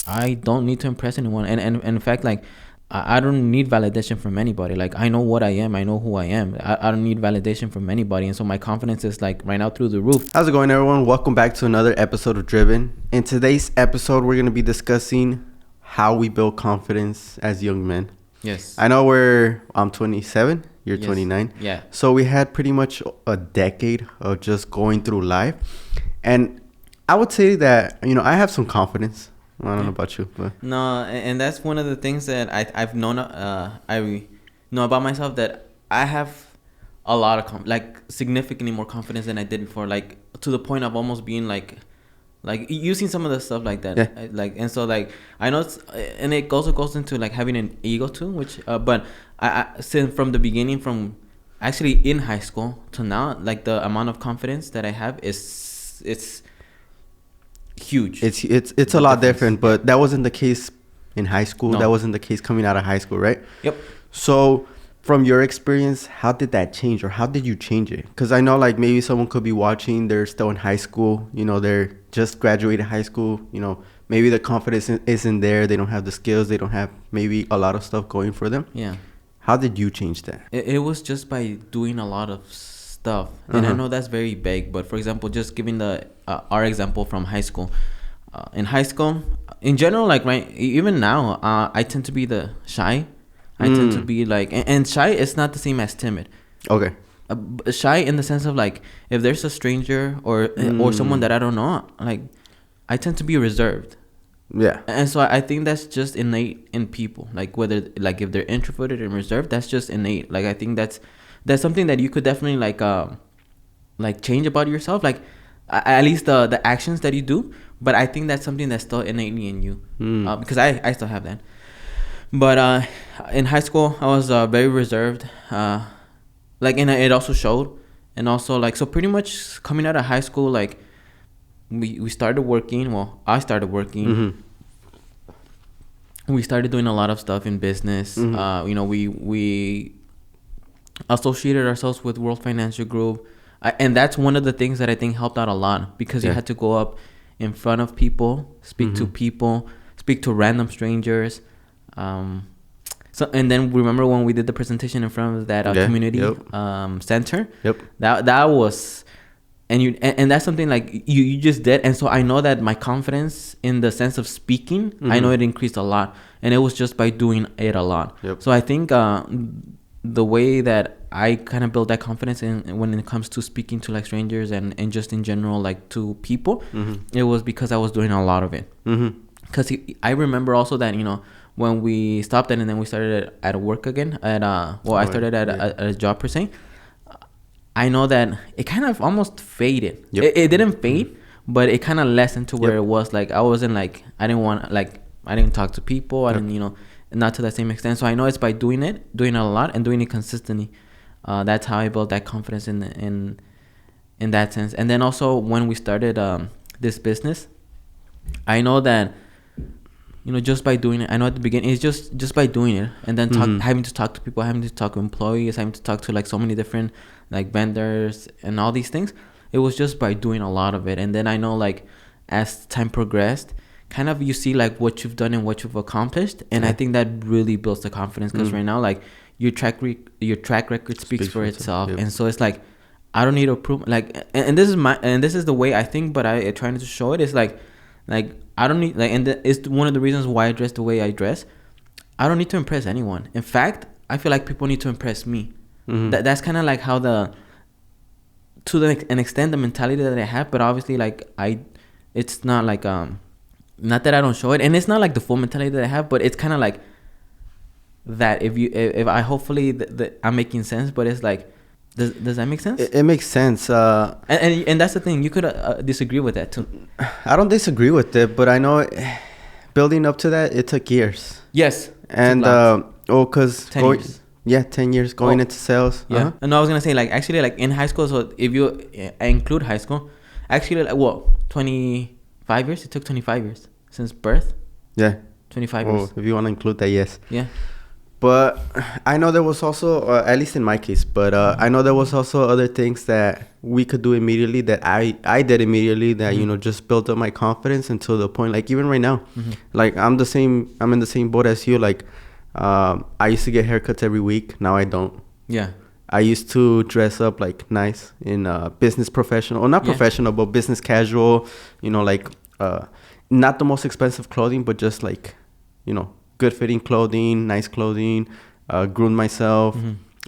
I don't need to impress anyone, and in fact, like I don't need validation from anybody. Like I know what I am, I know who I am. I don't need validation from anybody, and so my confidence is like right now through the roof. How's it going, everyone? Welcome back to another episode of Driven. In today's episode, we're going to be discussing how we build confidence as young men. Yes. I know I'm 27, you're 29. Yeah. So we had pretty much a decade of just going through life. And I would say that, I have some confidence. I don't know about you, but no, and that's one of the things that I've known. I know about myself that I have a lot of significantly more confidence than I did before. Like to the point of almost being like using some of the stuff like that. Yeah. And so I know and it also goes into like having an ego too, which but I since from the beginning, from actually in high school to now, like the amount of confidence that I have it's huge. It's a lot different, but that wasn't the case in high school. No. That wasn't the case coming out of high school, right? Yep. So from your experience, how did that change, or how did you change it? Because I know like maybe someone could be watching, they're still in high school, they're just graduated high school, maybe the confidence isn't there, they don't have the skills, they don't have maybe a lot of stuff going for them. Yeah. How did you change that? It was just by doing a lot of stuff, and I know that's very vague, but for example, just giving our example from high school. In high school, in general, like right, even now, I tend to be the shy. I tend to be like, and shy is not the same as timid. Okay. Shy in the sense of like, if there's a stranger or someone that I don't know, like, I tend to be reserved. Yeah. And so I think that's just innate in people. Like whether like if they're introverted and reserved, that's just innate. Like I think that's something that you could definitely like change about yourself. Like at least the actions that you do. But I think that's something that's still innately in you. Because I still have that. But in high school, I was very reserved. And it also showed. And also like, so pretty much coming out of high school, like we started working. Well, I started working. Mm-hmm. We started doing a lot of stuff in business. Mm-hmm. We associated ourselves with World Financial Group. And that's one of the things that I think helped out a lot, because you had to go up in front of people, speak to people, speak to random strangers. So and then remember when we did the presentation in front of that community center. Yep. That was, and that's something like you just did, and so I know that my confidence in the sense of speaking, I know it increased a lot, and it was just by doing it a lot. Yep. So I think the way that I kind of build that confidence when it comes to speaking to like strangers and just in general like to people, it was because I was doing a lot of it. Because I remember also that when we stopped it and then we started at work again I started at a job per se. I know that it kind of almost faded. Yep. It didn't fade, but it kind of lessened to where it was like I wasn't like I didn't talk to people. I didn't not to the same extent. So I know it's by doing it a lot and doing it consistently. That's how I built that confidence in that sense. And then also when we started this business, I know that just by doing it, I know at the beginning it's just by doing it, and then having to talk to people, having to talk to employees, having to talk to like so many different like vendors and all these things. It was just by doing a lot of it. And then I know like as time progressed, kind of you see like what you've done and what you've accomplished, and I think that really builds the confidence, because right now like your track record speaks for itself. Yep. And so it's like I don't need to prove like, and this is the way I think, but I trying to show it is like I don't need like, and it's one of the reasons why I dress the way I dress. I don't need to impress anyone. In fact, I feel like people need to impress me. That's kind of like how to an extent the mentality that I have, but obviously like it's not like not that I don't show it, and it's not like the full mentality that I have, but it's kind of like that. If I hopefully I'm making sense, but it's like, does that make sense? It makes sense. And that's the thing. You could disagree with that too. I don't disagree with it, but I know building up to that, it took years. Yes. And because 10 years. Yeah, 10 years going into sales. Yeah. And I was gonna say like actually like in high school. So if you include high school, actually like 25 years. It took 25 years since birth. Yeah. 25 years. If you want to include that, yes. Yeah. But I know there was also, at least in my case, but I know there was also other things that we could do immediately that I did immediately that, you know, just built up my confidence until the point, like even right now, like I'm in the same boat as you. Like, I used to get haircuts every week. Now I don't. Yeah. I used to dress up like nice in business professional, or not professional, but business casual, you know, like not the most expensive clothing, but just like, you know, good fitting clothing, nice clothing, groomed myself,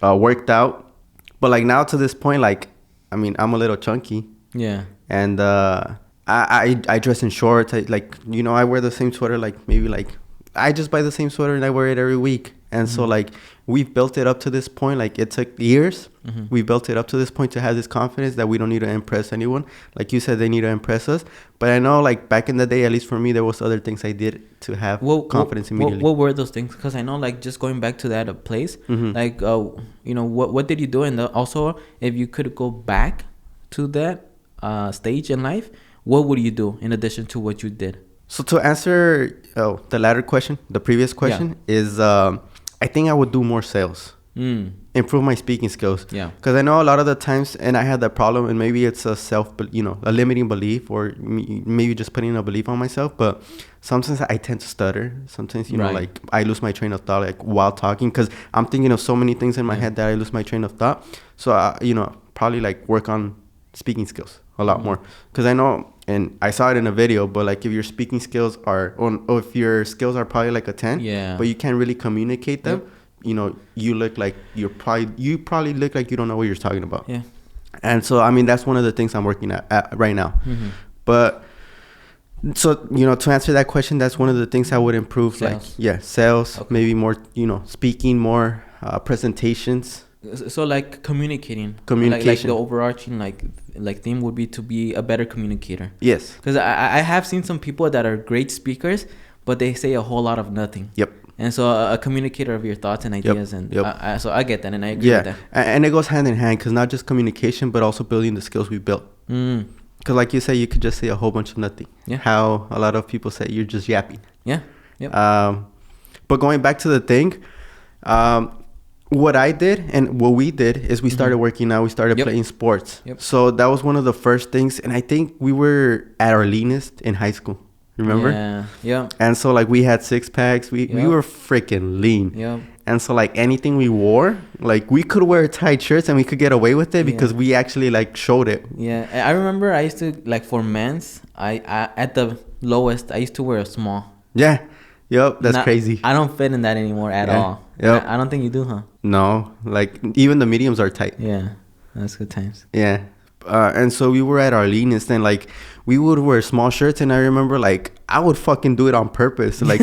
worked out. But like now to this point, like, I mean, I'm a little chunky. Yeah. And I dress in shorts. Like, you know, I wear the same sweater, like maybe like I just buy the same sweater and I wear it every week. And so like we've built it up to this point. Like it took years. We built it up to this point to have this confidence that we don't need to impress anyone. Like you said, they need to impress us. But I know like back in the day, at least for me, there was other things I did to have confidence immediately. What were those things? Because I know like just going back to that place, like, you know, what did you do? And also, if you could go back to that stage in life, what would you do in addition to what you did? So to answer the latter question, the previous question is, I think I would do more sales, improve my speaking skills. Yeah. Because I know a lot of the times, and I had that problem, and maybe it's a a limiting belief, or maybe just putting a belief on myself. But sometimes I tend to stutter. Sometimes, you know, like I lose my train of thought, like while talking, because I'm thinking of so many things in my head that I lose my train of thought. So, you know, probably like work on speaking skills a lot more. Because I know, and I saw it in a video, but like if your speaking skills are or if your skills are probably like a 10, but you can't really communicate them, you know, you look like you probably look like you don't know what you're talking about. Yeah. And so I mean that's one of the things I'm working at right now. But so, you know, to answer that question, that's one of the things I would improve. Sales. Like sales, maybe more, you know, speaking more, presentations. So like communication, like the overarching like theme would be to be a better communicator. Yes. Because I have seen some people that are great speakers, but they say a whole lot of nothing. Yep. And so a communicator of your thoughts and ideas, and so I get that, and I agree with that. And it goes hand in hand, because not just communication, but also building the skills we built. Because like you say, you could just say a whole bunch of nothing. Yeah. How a lot of people say you're just yapping. Yeah. Yep. But going back to the thing, what I did and what we did is we started working out. We started playing sports. Yep. So that was one of the first things. And I think we were at our leanest in high school. Remember? Yeah. Yeah. And so like we had 6 packs. We were freaking lean. Yeah. And so like anything we wore, like we could wear tight shirts and we could get away with it because we actually like showed it. Yeah. I remember I used to, like, for men's, I at the lowest, I used to wear a small. Yeah. Yep. That's crazy. I don't fit in that anymore at all. Yep. I don't think you do, huh? No. Like even the mediums are tight. Yeah. That's good times. Yeah. And so we were at our leanest, and like we would wear small shirts, and I remember like I would fucking do it on purpose. Like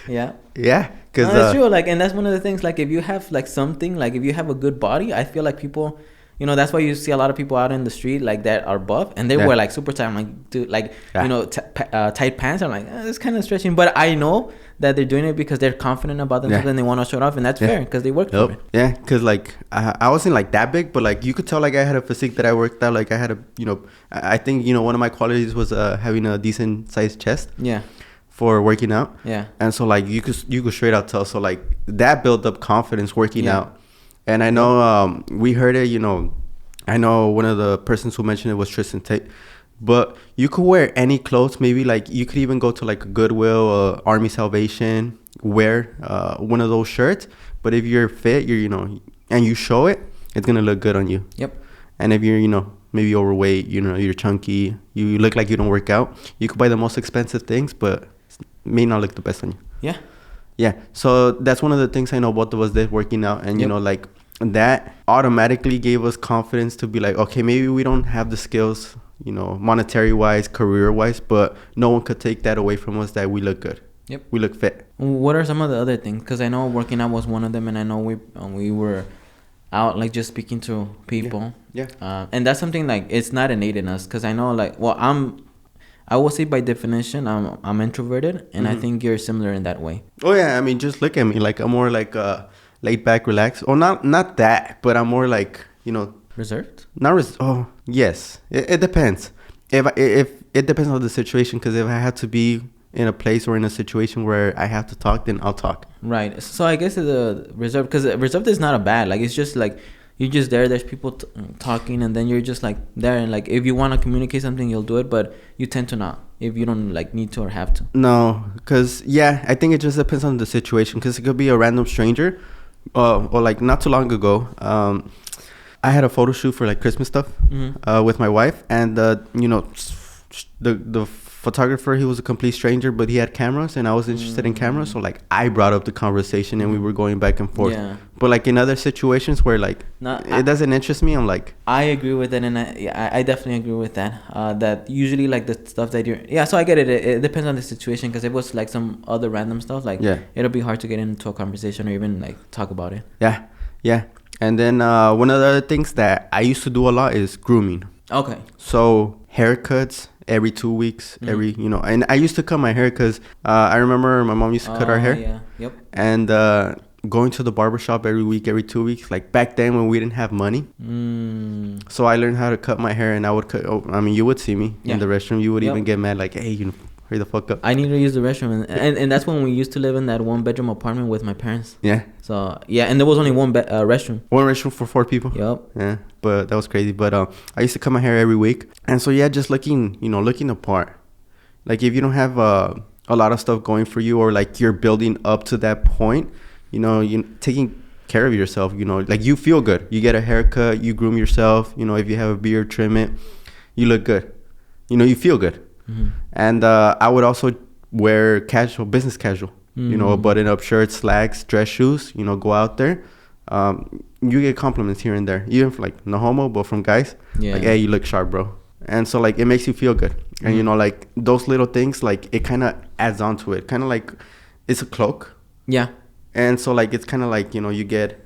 yeah. Yeah. Cause no, that's true. Like, and that's one of the things, like if you have like something, like if you have a good body, I feel like people, you know, that's why you see a lot of people out in the street like that are buff, and they wear like super tight. I'm like, dude, like, you know, tight pants. I'm like, it's kind of stretching, but I know that they're doing it because they're confident about themselves and they want to show it off, and that's fair because they work for it. Yeah, because like I wasn't like that big, but like you could tell like I had a physique that I worked out. Like I had a, you know, I think, you know, one of my qualities was having a decent sized chest. Yeah. For working out. Yeah. And so like you could straight out tell. So like that built up confidence working out. And I know we heard it, you know, I know one of the persons who mentioned it was Tristan Tate. But you could wear any clothes. Maybe like you could even go to like a Goodwill, Army Salvation, wear one of those shirts. But if you're fit, you're, you know, and you show it, it's going to look good on you. Yep. And if you're, you know, maybe overweight, you know, you're chunky, you look like you don't work out, you could buy the most expensive things, but may not look the best on you. Yeah. Yeah. So that's one of the things I know both of us did, working out. And, you know, like that automatically gave us confidence to be like, okay, maybe we don't have the skills, you know, monetary wise, career wise, but no one could take that away from us that we look good. Yep. We look fit. What are some of the other things? Because I know working out was one of them, and I know we were out like just speaking to people. Yeah. And that's something like it's not innate in us, because I know like, well, I will say by definition I'm introverted, and I think you're similar in that way. Oh yeah, I mean just look at me, like I'm more like laid back, relaxed. Oh, not that, but I'm more like, you know, reserved. Oh yes, it depends. If it depends on the situation, because if I had to be in a place or in a situation where I have to talk, then I'll talk. Right. So I guess the reserved, because reserved is not a bad. Like, it's just like you're just there. There's people talking, and then you're just like there. And like, if you want to communicate something, you'll do it. But you tend to not if you don't like need to or have to. No, because I think it just depends on the situation. Because it could be a random stranger, or like not too long ago. I had a photo shoot for like Christmas stuff with my wife, and the photographer, he was a complete stranger, but he had cameras, and I was interested in cameras, so like I brought up the conversation, and we were going back and forth. Yeah. But like in other situations where like it doesn't interest me, I'm like, I agree with it, and I definitely agree with that. That usually like the stuff that you're so I get it. It depends on the situation, because if it was like some other random stuff, like it'll be hard to get into a conversation or even like talk about it. Yeah. And then one of the other things that I used to do a lot is grooming. Okay. So haircuts every 2 weeks, and I used to cut my hair because I remember my mom used to cut our hair. Yeah. Yep. And going to the barbershop every week, every 2 weeks, like back then when we didn't have money. So I learned how to cut my hair, and I would cut. You would see me in the restroom. You would even get mad, like, hey, hurry the fuck up. I need to use the restroom, and that's when we used to live in that 1-bedroom apartment with my parents. Yeah. So and there was only one restroom. One restroom for 4 people. Yep. Yeah, but that was crazy. But I used to cut my hair every week, and so just looking the part. Like if you don't have a lot of stuff going for you, or like you're building up to that point, you taking care of yourself. Like you feel good. You get a haircut, you groom yourself. If you have a beard, trim it. You look good. You feel good. And I would also wear business casual, a button-up shirt, slacks, dress shoes, go out there. You get compliments here and there, even for like no homo, but from guys. Yeah. Like, hey, you look sharp, bro. And so like it makes you feel good. And like those little things, like it kind of adds on to it. Kind of like it's a cloak. Yeah. And so like it's kind of like, you get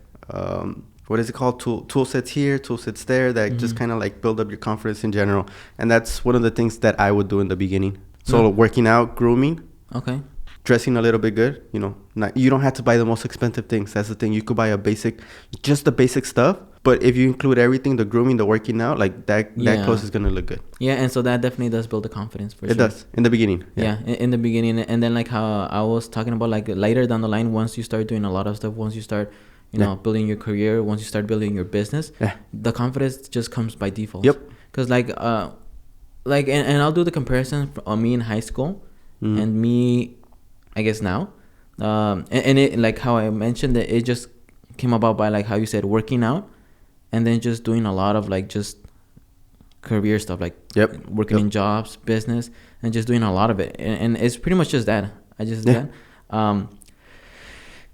what is it called? Tool sets here, tool sets there, that just kind of like build up your confidence in general. And that's one of the things that I would do in the beginning. So working out, grooming. Okay. Dressing a little bit good, you don't have to buy the most expensive things. That's the thing. You could buy just the basic stuff. But if you include everything, the grooming, the working out, like that clothes is going to look good. Yeah. And so that definitely does build the confidence for sure. It does in the beginning. Yeah. In the beginning. And then like how I was talking about, like later down the line, once you start doing a lot of stuff, once you start building your career, once you start building your business, the confidence just comes by default. Yep. Because and I'll do the comparison on me in high school and me, I guess now, and it, like how I mentioned, that it just came about by like how you said working out, and then just doing a lot of like just career stuff, like working in jobs, business, and just doing a lot of it, and it's pretty much just that. I just did that.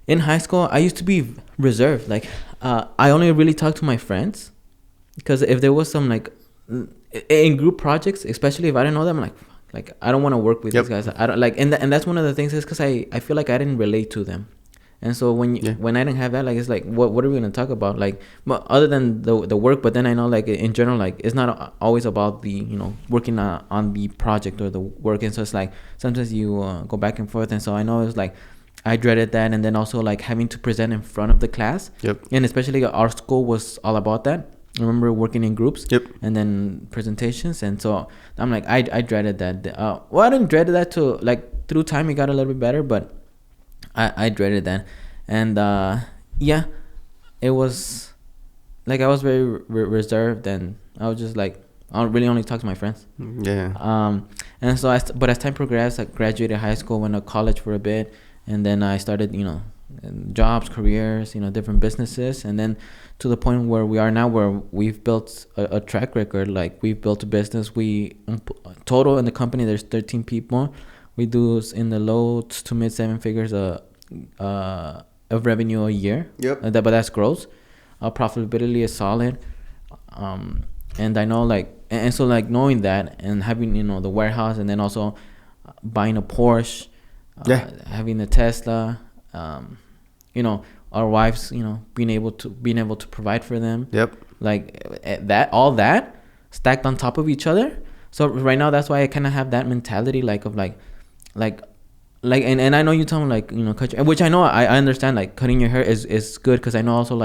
In high school, I used to be reserved. Like, I only really talked to my friends, because if there was some like in group projects, especially if I didn't know them, like I don't want to work with these guys. I don't like, and that's one of the things is because I feel like I didn't relate to them, and so when I didn't have that, like it's like what are we gonna talk about? Like, but other than the work, but then I know like in general, like it's not always about the working on the project or the work, and so it's like sometimes you go back and forth, and so I know it's like. I dreaded that, and then also like having to present in front of the class. Yep. And especially our school was all about that. I remember working in groups. Yep. And then presentations, and so I'm like I dreaded that. I didn't dread that to like through time it got a little bit better, but I dreaded that, and it was like I was very reserved, and I was just like I really only talk to my friends. Yeah. And so but as time progressed, I graduated high school, went to college for a bit. And then I started, jobs, careers, different businesses. And then to the point where we are now, where we've built a track record. Like we've built a business. We total in the company, there's 13 people. We do in the low to mid 7 figures of revenue a year. Yep. But that's gross. Our profitability is solid. And I know and so knowing that and having, the warehouse, and then also buying a Porsche. Having a Tesla, our wives, being able to provide for them. Yep. All that stacked on top of each other. So right now, that's why I kind of have that mentality, and I know you tell me cut your, which I know I understand, cutting your hair is good, because I know also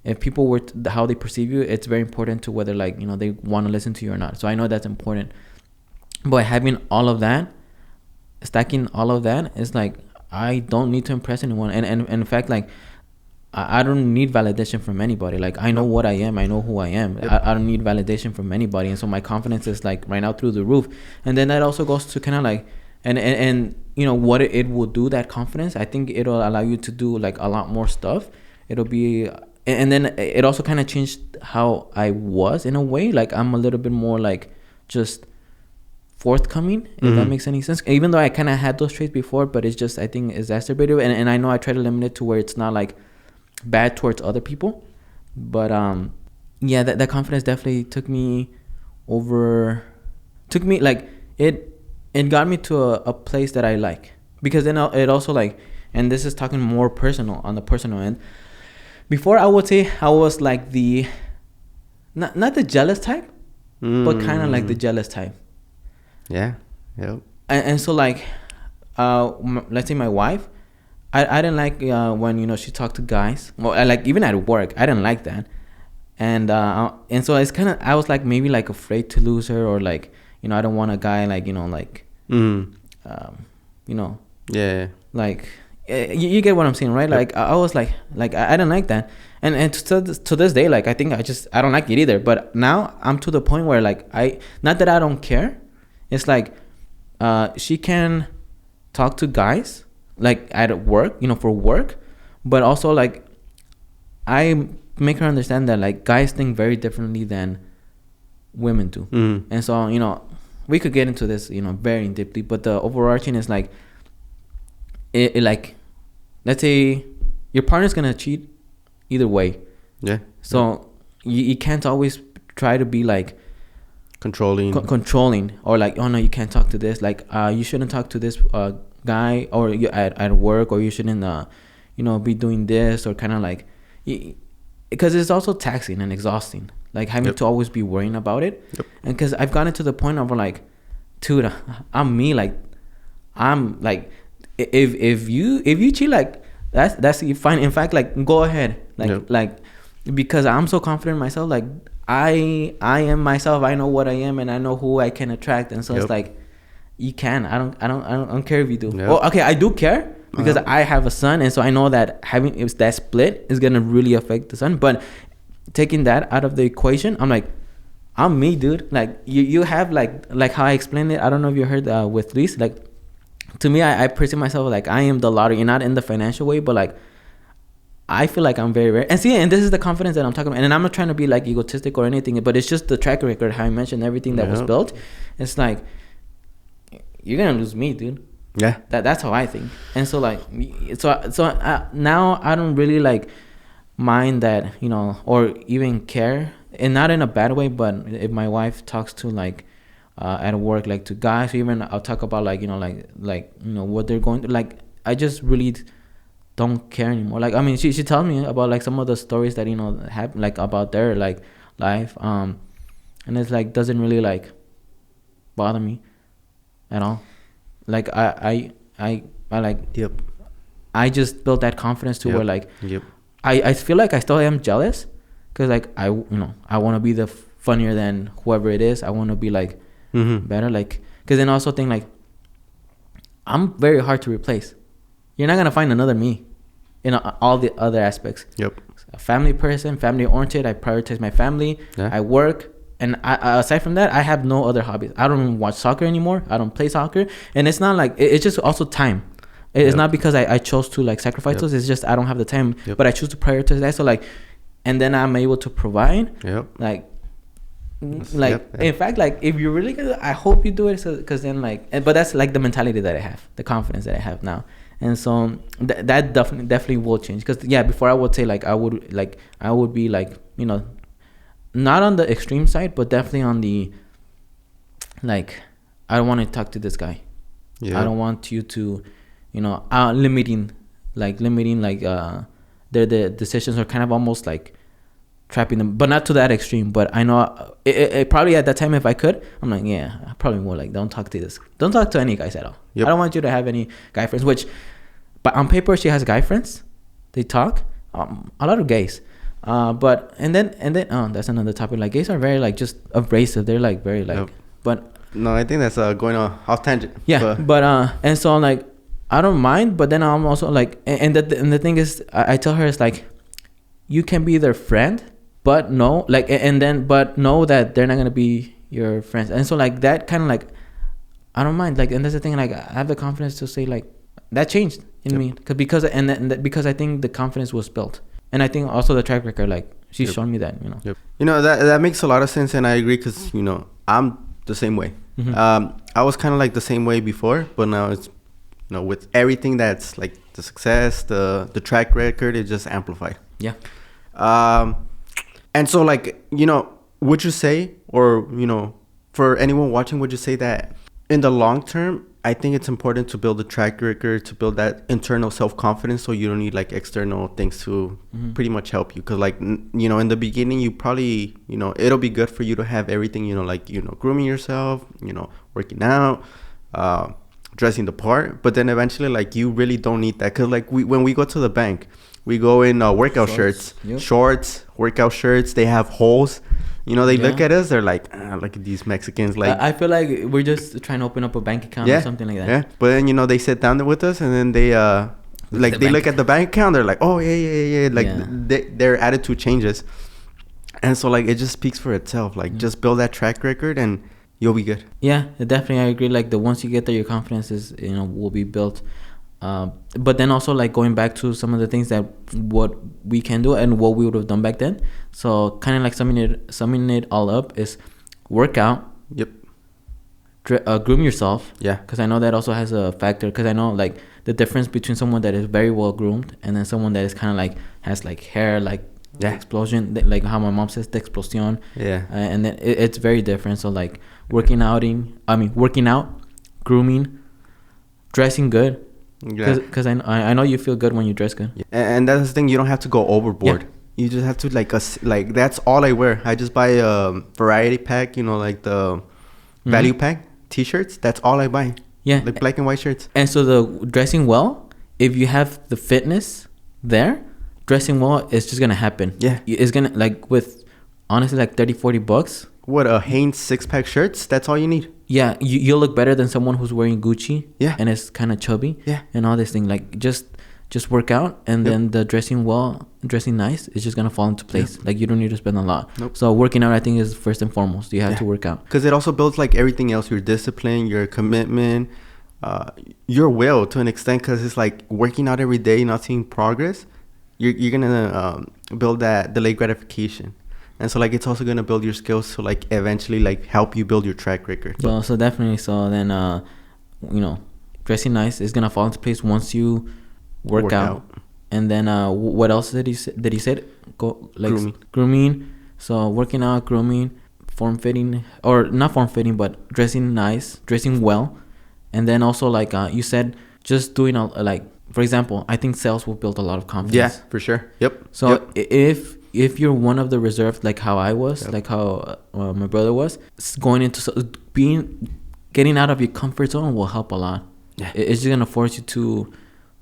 if people were how they perceive you, it's very important to whether they want to listen to you or not. So I know that's important, but having all of that stacking all of that, it's like I don't need to impress anyone, and in fact, like I don't need validation from anybody. Like I know what I am, I know who I am. I don't need validation from anybody, and so my confidence is like right now through the roof. And then that also goes to kind of like and you know what it will do, that confidence. I think it'll allow you to do like a lot more stuff. It'll be, and then it also kind of changed how I was in a way. Like I'm a little bit more like just forthcoming, if that makes any sense. Even though I kind of had those traits before, but it's just I think exacerbated, and I know I try to limit it to where it's not like bad towards other people. But yeah, that confidence definitely took me like it got me to a place that I like, because then it also like, and this is talking more personal, on the personal end. Before, I would say I was like the not the jealous type, but kind of like the jealous type. Yeah. Yep. And so like let's say my wife, I didn't like when, you know, she talked to guys. Well, I like even at work, I didn't like that. And so it's kind of, I was like maybe like afraid to lose her, or like, you know, I don't want a guy like, you know, like you know, Yeah. like you get what I'm saying, right? Yep. Like I was like I didn't like that. And to this day, like I think I don't like it either. But now I'm to the point where like not that I don't care. It's like she can talk to guys like at work, you know, for work, but also like I make her understand that like guys think very differently than women do. And so, you know, we could get into this, you know, very deeply, but the overarching is like it like, let's say your partner's gonna cheat either way. Yeah. So you can't always try to be like controlling, or like, oh no, you can't talk to this, like you shouldn't talk to this guy, or you at work, or you shouldn't you know, be doing this, or kind of like, because it's also taxing and exhausting, like having to always be worrying about it. And because I've gotten to the point of like, dude, I'm me, like I'm like, if you cheat, like that's fine. In fact, like go ahead, like like, because I'm so confident in myself, like I am myself, I know what I am, and I know who I can attract. And so it's like, you can, I don't care if you do. Well, okay, I do care, because I have a son, and so I know that having that split is gonna really affect the son. But taking that out of the equation, I'm like, I'm me, dude. Like you have like how I explained it. I don't know if you heard with Liz. Like to me, I perceive myself like I am the lottery, not in the financial way, but like I feel like I'm very rare. And see, and this is the confidence that I'm talking about. And I'm not trying to be like egotistic or anything, but it's just the track record, how I mentioned everything that was built. It's like, you're gonna lose me, dude. Yeah. That's how I think. And so like, now I don't really like mind that, you know, or even care, and not in a bad way, but if my wife talks to like at work, like to guys, or even I'll talk about like, you know, like you know, what they're going through, like I just really don't care anymore. Like I mean, she tells me about like some of the stories that, you know, happen, like about their like life, and it's like doesn't really like bother me at all. Like I like, I just built that confidence to where like I feel like I still am jealous, because like I want to be the funnier than whoever it is. I want to be like better, like, because then also think like I'm very hard to replace. You're not gonna find another me in all the other aspects. A family person, family oriented. I prioritize my family. I work. And aside from that, I have no other hobbies. I don't even watch soccer anymore. I don't play soccer. And it's not like, it's just also time. It's not because I chose to like sacrifice those. It's just I don't have the time. But I choose to prioritize that. So like, and then I'm able to provide. Like, in fact, like if you're really good, I hope you do it. So, because then like, but that's like the mentality that I have, the confidence that I have now. And so that definitely will change. Because before I would say like I would be like, you know, not on the extreme side, but definitely on the, like, I don't want to talk to this guy. I don't want you to, you know, limiting like their decisions, or kind of almost like trapping them, but not to that extreme. But I know it probably at that time, if I could, I'm like, I probably more like, don't talk to any guys at all. I don't want you to have any guy friends, but on paper she has guy friends. They talk, a lot of gays. But and then that's another topic. Like gays are very like just abrasive. They're like very like, but No, I think that's going off tangent. Yeah, but and so I'm like, I don't mind, but then I'm also like, and the thing is, I tell her, it's like, you can be their friend, but no, like, and then but know that they're not gonna be your friends, and so like that kind of like, I don't mind, like, and that's the thing, like, I have the confidence to say like that changed in me, because I think the confidence was built, and I think also the track record, like, she's shown me that, you know. You know, that makes a lot of sense, and I agree, because you know, I'm the same way. I was kind of like the same way before, but now it's, you know, with everything that's like the success, the track record, it just amplified. Yeah. And so, like, you know, would you say, or, you know, for anyone watching, would you say that in the long term, I think it's important to build a track record, to build that internal self-confidence, so you don't need like external things to pretty much help you. Because, like, you know, in the beginning, you probably, you know, it'll be good for you to have everything, you know, like, you know, grooming yourself, you know, working out, dressing the part. But then eventually, like, you really don't need that. Because, like, when we go to the bank, we go in workout shirts, shorts, workout shirts. They have holes. You know, they look at us, they're like, look at these Mexicans. Like, I feel like we're just trying to open up a bank account or something like that. Yeah, but then, you know, they sit down there with us, and then they like, they look at the bank account, they're like, oh, yeah. Like, their attitude changes. And so, like, it just speaks for itself. Like, just build that track record and you'll be good. Yeah, definitely, I agree. Like, once you get there, your confidence is, you know, will be built. But then also, like, going back to some of the things that what we can do and what we would have done back then. So kind of like summing it all up is work out. Yep. Groom yourself. Yeah. Because I know that also has a factor. Because I know, like, the difference between someone that is very well groomed and then someone that is kind of like has like hair, like explosion, like how my mom says, the explosion. Yeah. And then it's very different. So like working out, grooming, dressing good. Because I know you feel good when you dress good. Yeah. And that's the thing, you don't have to go overboard. Yeah. You just have to like that's all I wear. I just buy a variety pack, you know, like the value pack t-shirts. That's all I buy. Yeah. Like black and white shirts. And so the dressing well, if you have the fitness there, dressing well is just going to happen. Yeah. It's going to, like, with honestly like $30-$40. What, a Hanes 6-pack shirts? That's all you need. Yeah, you'll look better than someone who's wearing Gucci. Yeah. And it's kind of chubby. Yeah. And all this thing, like, just work out, and then the dressing nice is just gonna fall into place. Like, you don't need to spend a lot. So working out, I think, is first and foremost. You have to work out, because it also builds like everything else: your discipline, your commitment, your will to an extent. Because it's like working out every day, not seeing progress, you're gonna build that delayed gratification. And so, like, it's also gonna build your skills to, like, eventually, like, help you build your track record. Well, so definitely. So then, you know, dressing nice is gonna fall into place once you work out. And then what else did he say? Go, like, grooming. So working out, grooming, form-fitting, or not form-fitting, but dressing nice, dressing well. And then also, like, you said, just doing like, for example, I think sales will build a lot of confidence. Yeah, for sure. Yep. So if you're one of the reserved, like how I was, like how my brother was, going into getting out of your comfort zone will help a lot. Yeah. It's just gonna force you to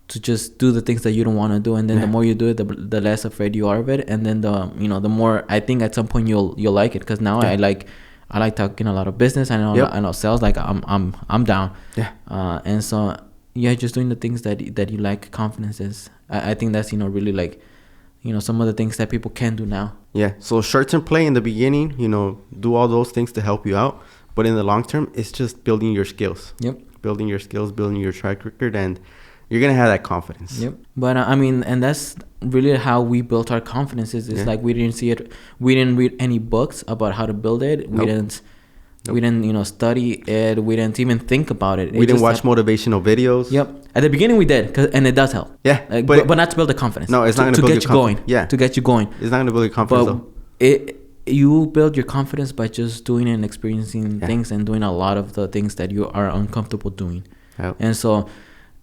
just do the things that you don't want to do, and then the more you do it, the less afraid you are of it, and then the more, I think at some point you'll like it. Because now I like talking a lot of business. I know sales. Like, I'm down. Yeah. And so just doing the things that you like. Confidence is. I think that's really like, some of the things that people can do now. Yeah. So shirts and play in the beginning. Do all those things to help you out, but in the long term, it's just building your skills. Yep. Building your skills, building your track record, and you're going to have that confidence. Yep. But and that's really how we built our confidence. It's like we didn't see it. We didn't read any books about how to build it. We didn't study it. We didn't even think about it. We didn't watch motivational videos. Yep. At the beginning we did, and it does help. Yeah. But not to build the confidence. No, it's not going to build your confidence. Yeah. To get you going. It's not going to build your confidence, though. You build your confidence by just doing and experiencing things, and doing a lot of the things that you are uncomfortable doing. Yep. And so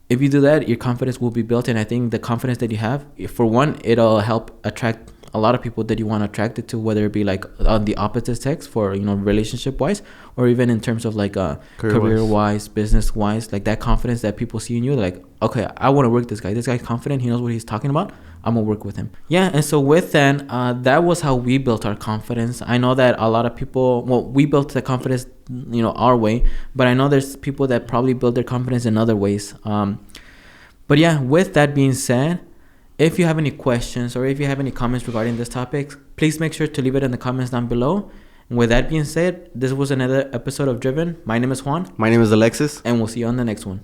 if you do that, your confidence will be built. And I think the confidence that you have, for one, it'll help attract a lot of people that you want attracted to, whether it be like on the opposite sex for, you know, relationship wise, or even in terms of like career wise, business wise, like that confidence that people see in you, like, okay, I want to work with this guy. This guy's confident. He knows what he's talking about. I'm gonna work with him. Yeah. And so with that, that was how we built our confidence. I know that a lot of people, well, we built the confidence, you know, our way, but I know there's people that probably build their confidence in other ways. But yeah, with that being said, if you have any questions or if you have any comments regarding this topic, please make sure to leave it in the comments down below. And with that being said, this was another episode of Driven. My name is Juan. My name is Alexis. And we'll see you on the next one.